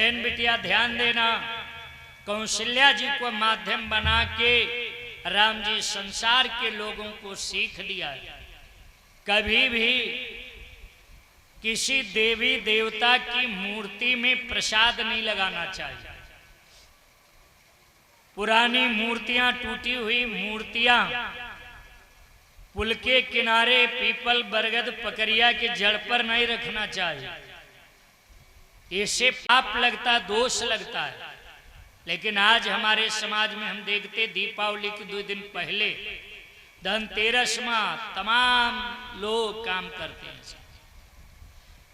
बहन बिटिया ध्यान देना, कौशल्या जी को माध्यम बना के राम जी संसार के लोगों को सीख दिया। कभी भी किसी देवी देवता की मूर्ति में प्रसाद नहीं लगाना चाहिए। पुरानी मूर्तियां, टूटी हुई मूर्तियां पुल के किनारे पीपल, बरगद, पकरिया के जड़ पर नहीं रखना चाहिए। इससे पाप लगता है, दोष लगता है। लेकिन आज हमारे समाज में हम देखते, दीपावली के 2 दिन पहले धनतेरस में तमाम लोग काम करते हैं।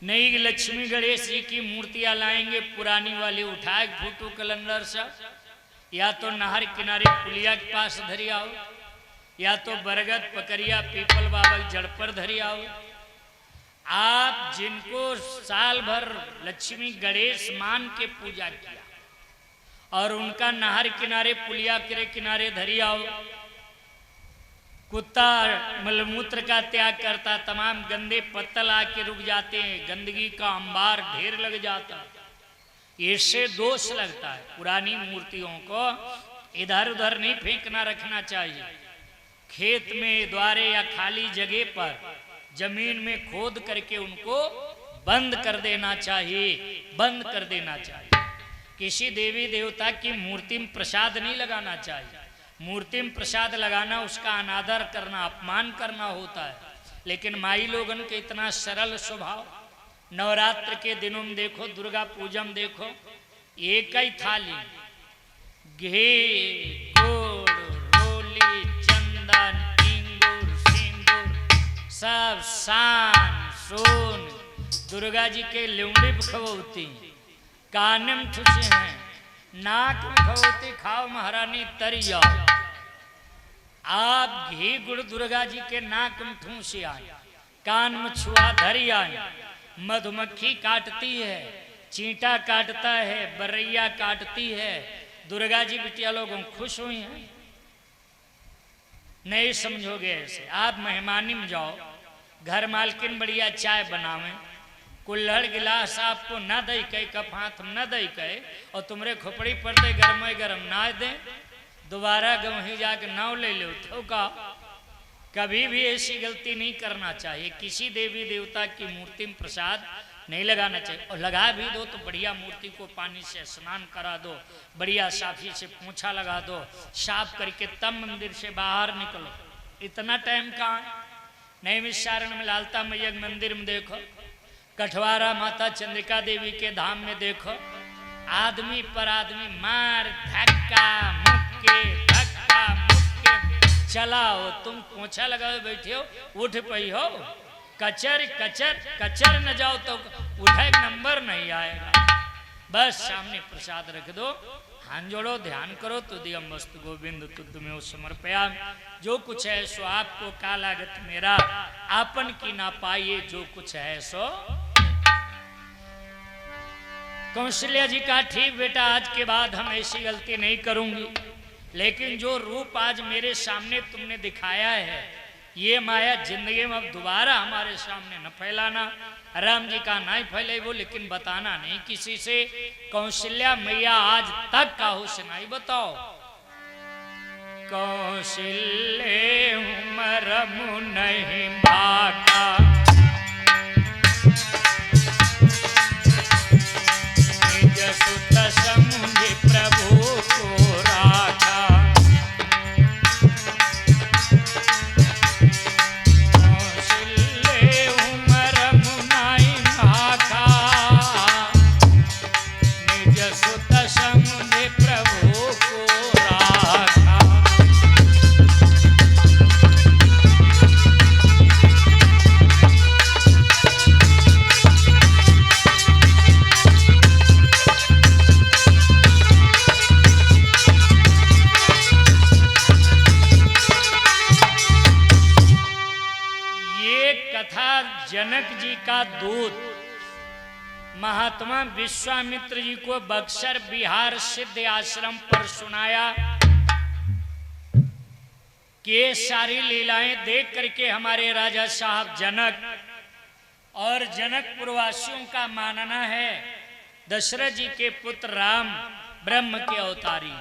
नई लक्ष्मी गणेश जी की मूर्तियां लाएंगे, पुरानी वाली उठाए फोटो कैलेंडर से, या तो नहर किनारे पुलिया के पास धरी आओ, या तो बरगद, पकरिया, पीपल बाबा की जड़ पर धरी आओ। आप जिनको साल भर लक्ष्मी गणेश मान के पूजा किया और उनका नहर किनारे, पुलिया के किनारे धरी आओ। कुत्ता मलमूत्र का त्याग करता, तमाम गंदे पत्तल आके रुक जाते हैं, गंदगी का अंबार ढेर लग जाता, इससे दोष लगता है। पुरानी मूर्तियों को इधर उधर नहीं फेंकना, रखना चाहिए। खेत में, द्वारे या खाली जगह पर जमीन में खोद करके उनको बंद कर देना चाहिए, बंद कर देना चाहिए। किसी देवी देवता की मूर्ति में प्रसाद नहीं लगाना चाहिए। मूर्ति में प्रसाद लगाना उसका अनादर करना, अपमान करना होता है। लेकिन माई लोगन के इतना सरल स्वभाव, नवरात्र के दिनों में देखो, दुर्गा पूजा में देखो, एक ही थाली घी, गुड़, रोली, चंदन, इंगूर, सिंदूर, सब शान सोन दुर्गा जी के लौंडे खवौती, कान में ठुसे हैं, नाक में खवौती, खाओ महारानी तरी जाओ। आप घी गुड़ दुर्गा जी के नाक में ठूसे आए, कान में छुआ धरी आए। मधुमक्खी काटती है, चींटा काटता है, बरैया काटती है, दुर्गा जी बिटिया लोगों खुश हुई हैं। नहीं समझोगे ऐसे। आप मेहमानी में जाओ, घर मालकिन बढ़िया चाय बनावे, कुल्हड़ गिलास आपको न दई कहे, कप हाथ में न दई कहे, और तुमरे खोपड़ी पर दे गरम गरम ना दे, दोबारा गवही जाके नाव ले लो तो का। कभी भी ऐसी गलती नहीं करना चाहिए। किसी देवी देवता की मूर्ति में प्रसाद नहीं लगाना चाहिए। और लगा भी दो तो बढ़िया मूर्ति को पानी से स्नान करा दो, बढ़िया साफी से पोंछा लगा दो, साफ करके तब मंदिर से बाहर निकलो। इतना टाइम कहाँ है? नैमिषारण्य में लालता मैया मंदिर में देखो, कठवारा माता चंद्रिका देवी के धाम में देखो, आदमी पर आदमी मार धक्का मुक्के, धक्का मुक्के चलाओ। तुम पोंछा लगाओ बैठे हो, उठ पई हो, कचर कचर कचर न जाओ तो उठे नंबर नहीं आएगा। बस सामने प्रसाद रख दो, हाथ जोड़ो, ध्यान करो, तुदियम वस्तु गोविंद तुद्दमेव समर्पयामि। जो कुछ है सो आपको, का लागत मेरा, आपन की ना पाइए जो कुछ है सो। कौशल्या जी का ठीक बेटा, आज के बाद हम ऐसी गलती नहीं करूंगी, लेकिन जो रूप आज मेरे सामने तुमने दिखाया है, ये माया जिंदगी में अब दोबारा हमारे सामने न फैलाना। राम जी का नहीं फैले वो, लेकिन बताना नहीं किसी से। कौशल्या मैया आज तक का हो सुनाई, बताओ। कौशल्य मरमु नहीं भागा, निज सुत समुझ प्रभु को राखा। जनक जी का दूत महात्मा विश्वामित्र जी को बक्सर बिहार सिद्ध आश्रम पर सुनाया कि ये सारी लीलाएं देख करके हमारे राजा साहब जनक और जनकपुर वासियों का मानना है दशरथ जी के पुत्र राम ब्रह्म के अवतारी।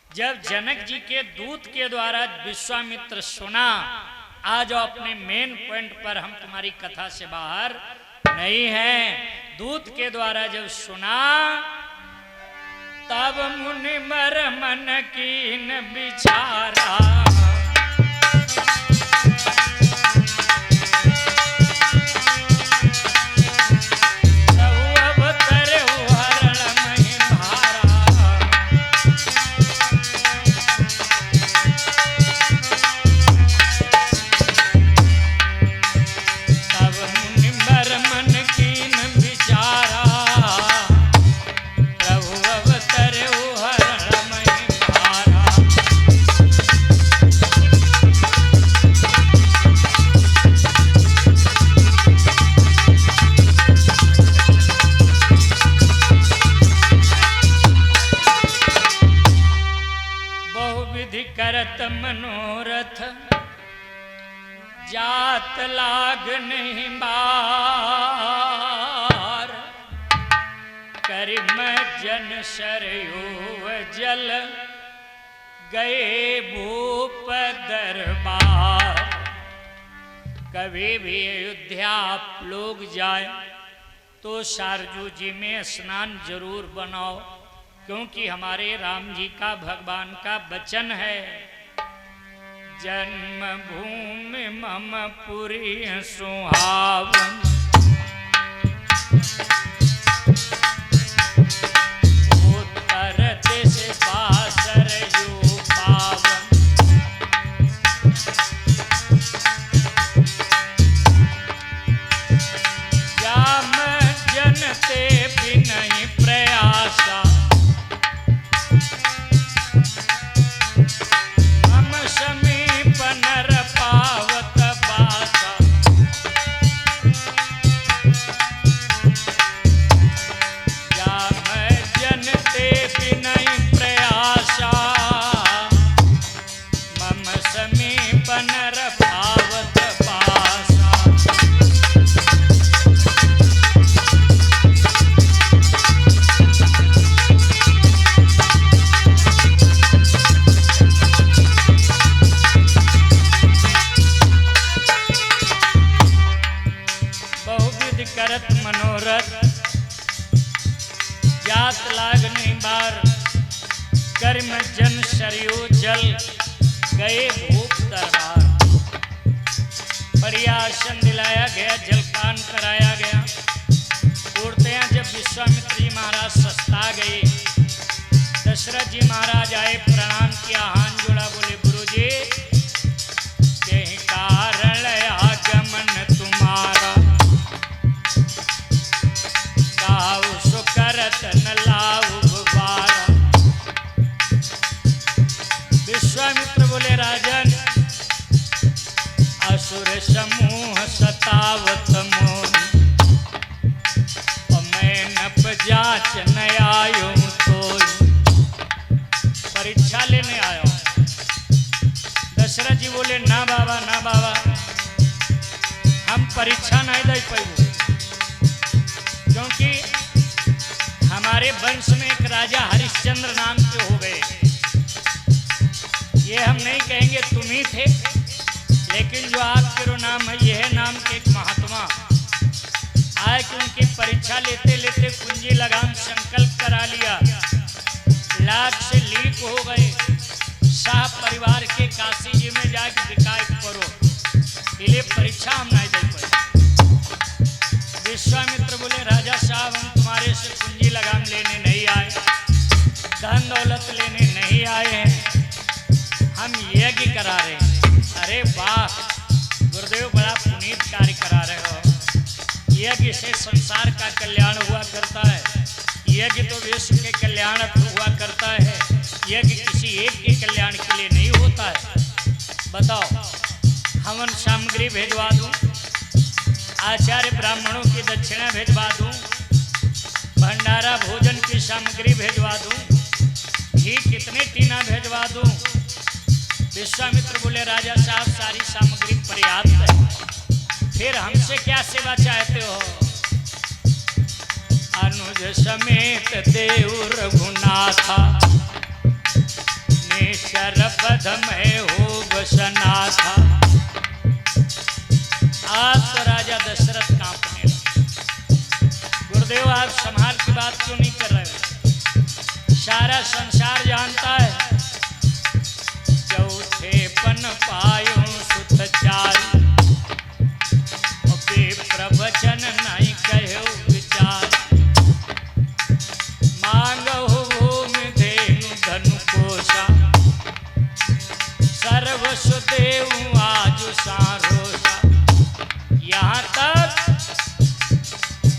जब जनक जी के दूत के द्वारा विश्वामित्र सुना, आ जाओ अपने मेन पॉइंट पर, हम तुम्हारी कथा से बाहर नहीं हैं। दूत के द्वारा जब सुना, तब मुनि मर मन कीन बिचारा, मनोरथ जात लाग नहीं बार, करिम जन सरयू जल गए भूप दरबार। कभी भी अयोध्या आप लोग जाए तो सरयू जी में स्नान जरूर बनाओ, क्योंकि हमारे राम जी का भगवान का वचन है, जन्म भूमि मम पुरी सुहावन, उत्तर देश बासर यू पावन। जाम जनते बिनहि प्रयासा, नर पावत बासा। जाम जनते बिनय प्रयासा, मम समीप नर पावत बासा। करत मनोरथ जात लाग नहीं बार, कर्म जन सरयू जल गए भूप दरबार। बढ़िया आसन दिलाया गया, जलपान कराया गया। उड़ते हैं जब विश्वामित्र जी महाराज सस्ता गए, दशरथ जी महाराज आए, प्रणाम किया, हाथ जोड़ा, बोले गुरुजी यही कारण आगमन तुम्हारा, करत न लाऊ बारा। विश्वामित्र बोले राजन, असुर समूह सतावत मोन, मैं नप जांच न आयो तो परीक्षा लेने आयो। दशरथ जी बोले ना बाबा ना बाबा, हम परीक्षा नहीं दे पाएंगे, क्योंकि हमारे वंश में एक राजा हरिश्चंद्र नाम के हो गए। ये हम नहीं कहेंगे तुम ही थे, लेकिन जो आपके नाम है, यह नाम के एक महात्मा आए कि उनकी परीक्षा लेते लेते कुंजी लगाम संकल्प करा लिया, लाख से लीक हो गए। शाह परिवार के काशी जी में जाके शिकायत करो, इसलिए परीक्षा हम नहीं दे पाए। विश्वामित्र बोले राजा साहब, हम तुम्हारे से कुंजी लगाम लेने नहीं आए, धन दौलत लेने नहीं आए हैं, हम यज्ञ करा रहे हैं। अरे वाह गुरुदेव, बड़ा पुनीत कार्य करा रहे हो। यज्ञ से संसार का कल्याण हुआ करता है, यज्ञ तो विश्व के कल्याण हुआ करता है, यज्ञ किसी एक के कल्याण के लिए नहीं होता है। बताओ, हवन सामग्री भेजवा दूं, आचार्य ब्राह्मणों की दक्षिणा भेजवा दूं, भंडारा भोजन की सामग्री भेजवा दूं, घी कितने टीना भेजवा दूं? विश्वामित्र बोले राजा साहब, सारी सामग्री पर्याप्त है, फिर हमसे क्या सेवा चाहते हो? अनुज समेत देव रघुनाथा, नेशर पद में हो बसनाथा। आज तो राजा दशरथ कांपने लगे। गुरुदेव आप संभाल की बात क्यों नहीं कर रहे हो? सारा संसार जानता है चौथे पन पायो सुत चारी, प्रवचन नहीं कहो विचार। मांगो भूमि धेनु धनु कोशा, सर्वस्व देव आज सारोसा। यहाँ तक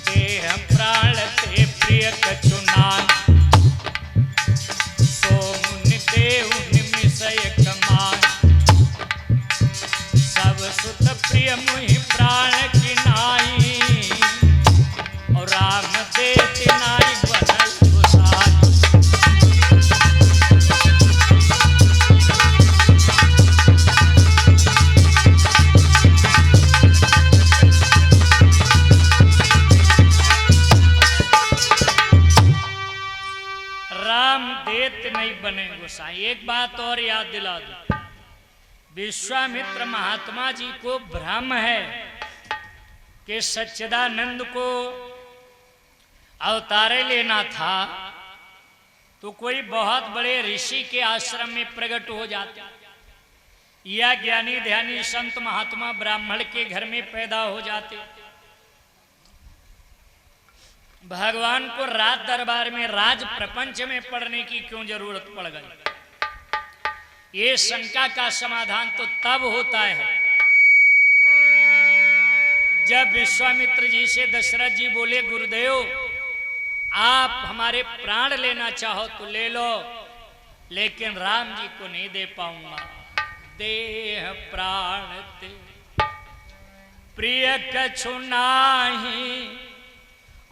देह प्राण ते प्रिय कछु नान, सो मुनि देव निमिषय कमान। सब सुत प्रिय मुहि प्राण की नाई, और राम देति नाई बनल गोसाई। राम देत नहीं बने गोसाई। एक बात और याद दिला दो, विश्वामित्र महात्मा जी को भ्रम है कि सच्चिदानंद को अवतारे लेना था तो कोई बहुत बड़े ऋषि के आश्रम में प्रकट हो जाते, या ज्ञानी ध्यानी संत महात्मा ब्राह्मण के घर में पैदा हो जाते। भगवान को राज दरबार में राज प्रपंच में पढ़ने की क्यों जरूरत पड़ गई? ये शंका का समाधान तो तब होता है जब विश्वामित्र जी से दशरथ जी बोले, गुरुदेव आप हमारे प्राण लेना चाहो तो ले लो, लेकिन राम जी को नहीं दे पाऊंगा। देह प्राण ते प्रिय कछु नाही,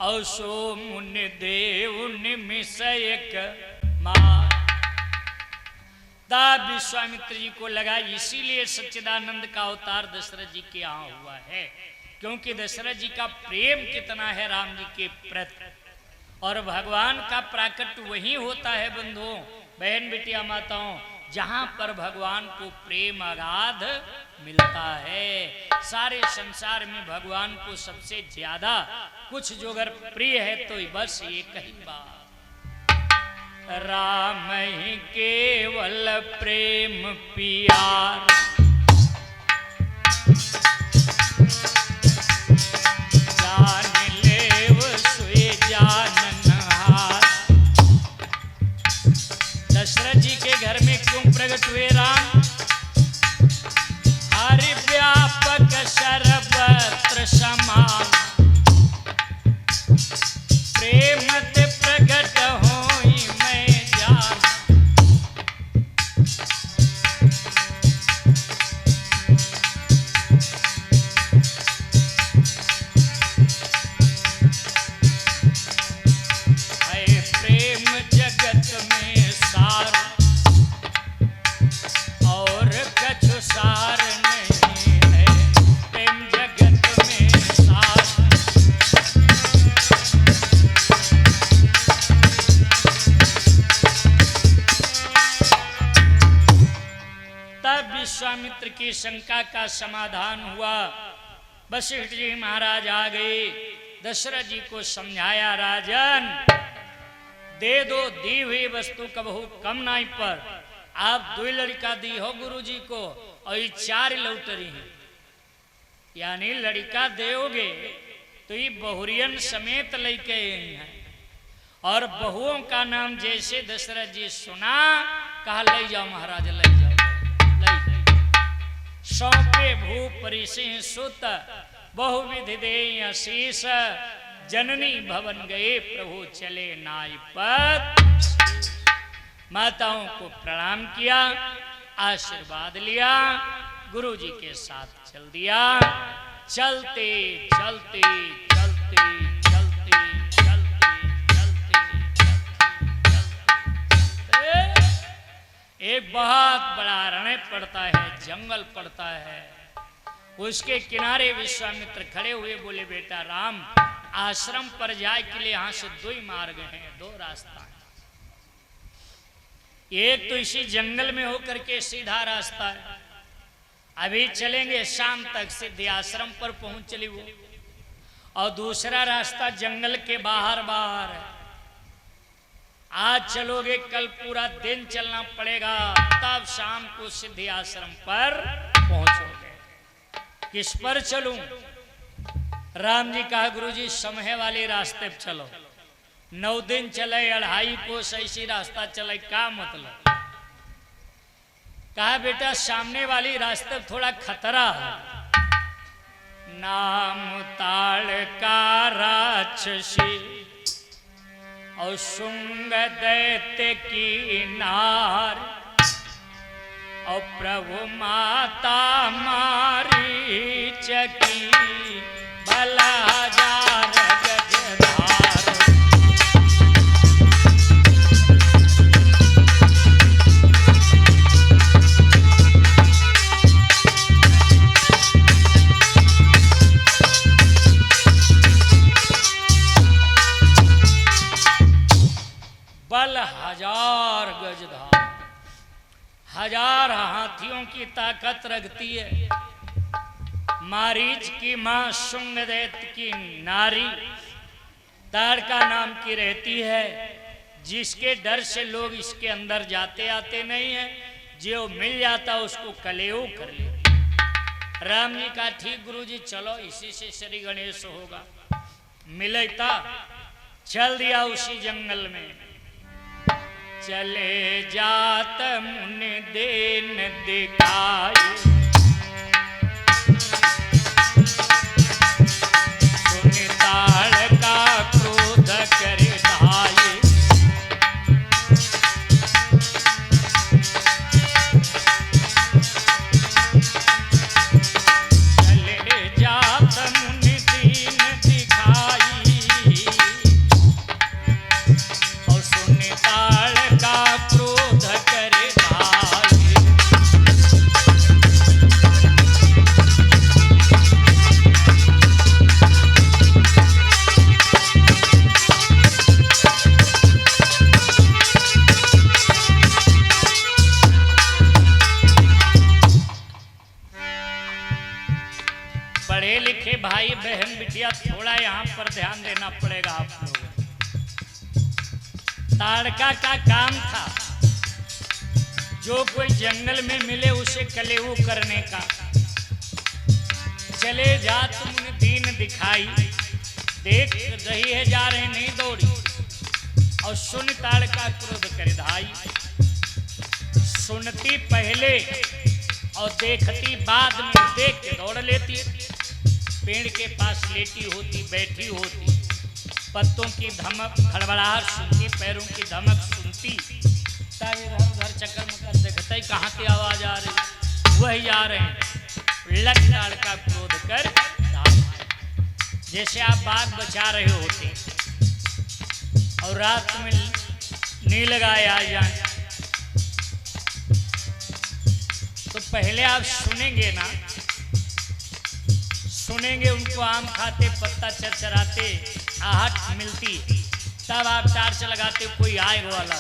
औसो मुनि देव निमिषयक मान। तब विश्वामित्र जी को लगा इसीलिए सच्चिदानंद का अवतार दशरथ जी के यहाँ हुआ है, क्योंकि दशरथ जी का प्रेम कितना है राम जी के प्रति। और भगवान का प्राकट्य वही होता है बंधुओं, बहन बेटियां माताओं, जहां पर भगवान को प्रेम अगाध मिलता है। सारे संसार में भगवान को सबसे ज्यादा कुछ जो अगर प्रिय है तो बस एक ही बात, राम ही केवल प्रेम प्यार। जान लेव सुई जाननहार। दशरथ जी के घर में क्यों प्रकट हुए राम? हरि व्यापक सर्वत्र समान, प्रेम ते प्रकट होई मैं जान। है प्रेम जगत में सार, और कछु सार नहीं है। प्रेम जगत में सार, तब विश्वामित्र की शंका का समाधान हुआ। वशिष्ठ जी महाराज आ गए, दशरथ जी को समझाया, राजन दे दो, दी हुई वस्तु कबहू कम नहीं पर। आप 2 लड़का दी हो गुरु जी को, और ये 4 लौटरी हैं, यानी लड़का दोगे तो ये बहुरियन समेत लेके हैं। और बहुओं का नाम जैसे दशरथ जी सुना, कहा ले जाओ महाराज, ले जाओ, ले जाओ। सौंपे भूप ऋषि सुत, बहुविधि दे आशीष। जननी भवन गए प्रभु चले नाई पद। माताओं को प्रणाम किया, आशीर्वाद लिया, गुरु जी के साथ चल दिया। चलते चलते चलते चलते चलते चलते चलते एक बहुत बड़ा अरण्य पड़ता है, जंगल पड़ता है। उसके किनारे विश्वामित्र खड़े हुए बोले, बेटा राम आश्रम पर जाए के लिए यहाँ से दो ही मार्ग हैं, दो रास्ता है। एक तो इसी जंगल में होकर के सीधा रास्ता है, अभी चलेंगे शाम तक सिद्धि आश्रम पर पहुंच चली वो, और दूसरा रास्ता जंगल के बाहर बाहर है। आज चलोगे कल पूरा दिन चलना पड़ेगा, तब शाम को सिद्धि आश्रम पर पहुंचोगे। किस पर चलूं? राम जी कहा गुरुजी समय वाले रास्ते पर चलो। 9 दिन चले, 2.5 कोस ऐसी रास्ता चले, क्या मतलब? कहा बेटा सामने वाली रास्ते पर थोड़ा खतरा है। नाम ताड़ का राक्षसी और शुंग दैत्य की नार, और प्रभु माता मारी चकी बल 1000 गजधार। बल 1000 गजधार, 1000 हाथियों की ताकत रखती है। मारीच की मां शुंगदैत की नारी ताड़का नाम की रहती है, जिसके डर से लोग इसके अंदर जाते आते नहीं है। जो मिल जाता उसको कलेऊ कर ले। राम जी का ठीक गुरुजी चलो इसी से श्री गणेश होगा। मिलता चल दिया उसी जंगल में। चले जात मुनि देन दिखाए, सुनि ताड़ का क्रोध करे ढाए। चले जात मुनि दीन दिखाई, और सुनि ताड़ का क्रोध करे ढाए। पढ़े लिखे भाई बहन बिटिया थोड़ा यहाँ पर ध्यान देना पड़ेगा आप लोगों को। ताड़का का काम था जो कोई जंगल में मिले उसे कलेऊ करने का। चले जात मुनि दीन दिखाई, देख रही है जा रहे नहीं दौड़ी, और सुन ताड़का क्रोध कर धाई। सुनती पहले और देखती बाद में, देख के दौड़ लेती। पेड़ के पास लेटी होती, बैठी होती, पत्तों की धमक खड़बड़ाहट सुनती, पैरों की धमक सुनती, तब इधर उधर चक्कर मकर देखता ही कहाँ की आवाज आ रही, वही आ रहे हैं। लग ताड़का क्रोध कर जैसे आप बाग बचा रहे होते और रात में नील गाय आ जाए तो पहले आप सुनेंगे ना, सुनेंगे उनको आम खाते पत्ता चरचराते आहट मिलती, तब आप टार्च लगाते कोई आए वाला,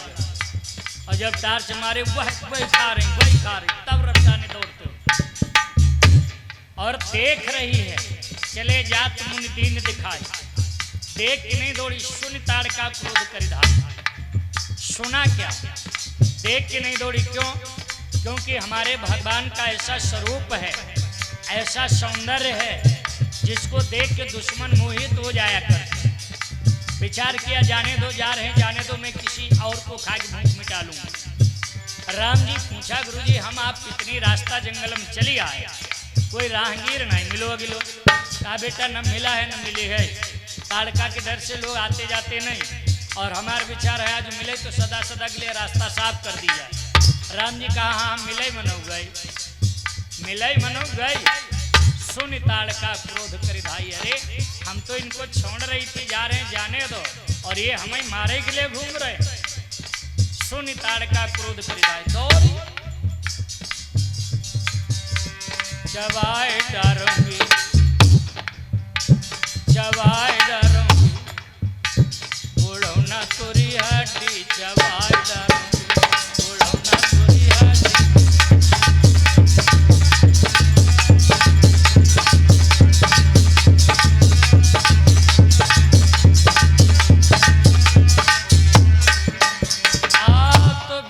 और जब टार्च मारे वही खा रहे तब रफ्ताने दौड़ते और देख रही है। चले जात मुनि दीन दिखाई, देख के नहीं दौड़ी, सुन ताड़का क्रोध कर धाई। सुना क्या, देख के नहीं दौड़ी, क्यों? क्योंकि हमारे भगवान का ऐसा स्वरूप है, ऐसा सौंदर्य है जिसको देख के दुश्मन मोहित हो जाया करते। विचार किया जाने दो, जा रहे जाने दो, मैं किसी और को खा के भूख मिटा लूंगा। राम जी पूछा गुरुजी हम आप कितनी रास्ता जंगल में चली आए, कोई राहगीर नहीं मिलो अगिलो? कहा बेटा न मिला है न मिली है, ताड़का के डर से लोग आते जाते नहीं, और हमारा विचार है आज मिले तो सदा सदा के लिए रास्ता साफ कर दी जाए। राम जी कहा हाँ मिले मनो गए, मिले मनो गए। सुन ताड़का क्रोध कर भाई, अरे हम तो इनको छोड़ रही थी, जा रहे हैं जाने दो, और ये हमें मारे के लिए घूम रहे। सुन ताड़का क्रोध कर भाई, दौड़ी चबाए डारूंगी, चबाए डारूंगी। चबाई बोलो ना दुनिया जी।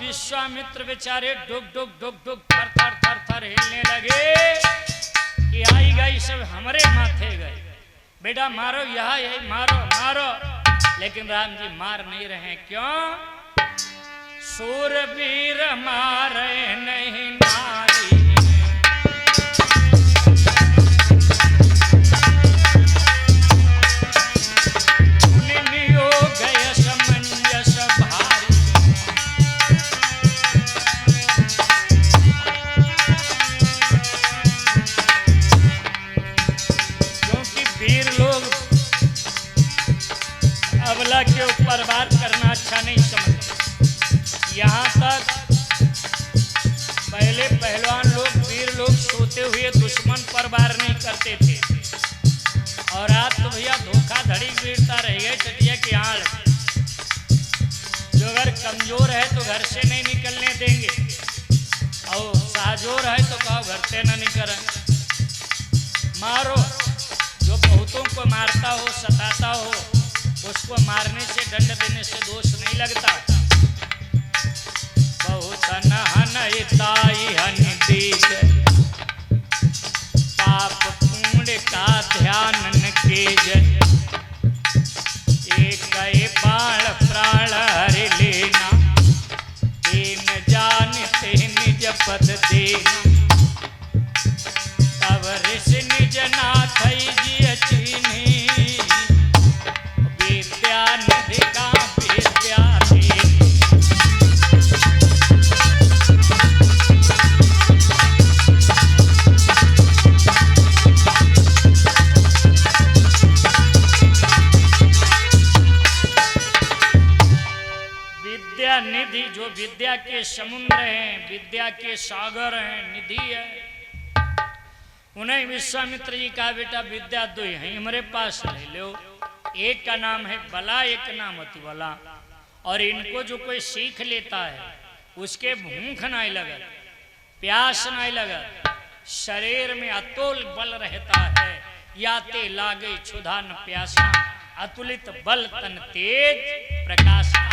विश्वामित्र बेचारे डुक डुक डुक डुक थर थर थर थर हिलने लगे कि आई गई सब हमारे माथे गए। बेटा मारो यहाँ यही मारो मारो, लेकिन राम जी मार नहीं रहे। क्यों? सूरवीर मारे नहीं नारी, निमियो गए समंजस भारी। अबला के ऊपर वार करना अच्छा नहीं समझते। यहाँ तक पहले पहलवान लोग वीर लोग सोते हुए दुश्मन पर वार नहीं करते थे, और आज तो भैया धोखाधड़ी वीरता रह गई चटिया की आड़। जो अगर कमजोर है तो घर से नहीं निकलने देंगे, और साजोर है तो कहो घर से न निकल। मारो, जो बहुतों को मारता हो सताता हो उसको मारने से दंड देने से दोष नहीं लगता। बहुत हनताई हन दीज, पाप पुण्य का ध्यान न कीज। एक बाण प्राण हरि लेना, दीन जानते निज पद देना। तब ऋषि निज नाथ जिय चीन्ही, विद्या निधि का विद्या थी। विद्या निधि, जो विद्या के समुद्र हैं, विद्या के सागर हैं, निधि है, उन्हें विश्वामित्र जी कहा बेटा विद्या दो है हमारे पास ले लो। एक का नाम है बला, एक नाम अतिबला, और इनको जो कोई सीख लेता है उसके भूख नहीं लगत, प्यास नहीं लगत, शरीर में अतुल बल रहता है। याते लागे क्षुधा न प्यासा, अतुलित बल तन तेज प्रकाशा,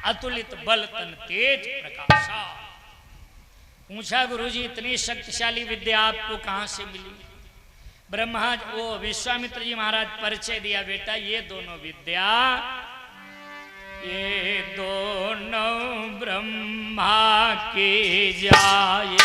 अतुलित बल तन तेज प्रकाशा। पूछा गुरुजी इतनी शक्तिशाली विद्या आपको कहाँ से मिली? ब्रह्मा वो विश्वामित्र जी महाराज परिचय दिया, बेटा ये दोनों विद्या, ये दोनों ब्रह्मा की जाए।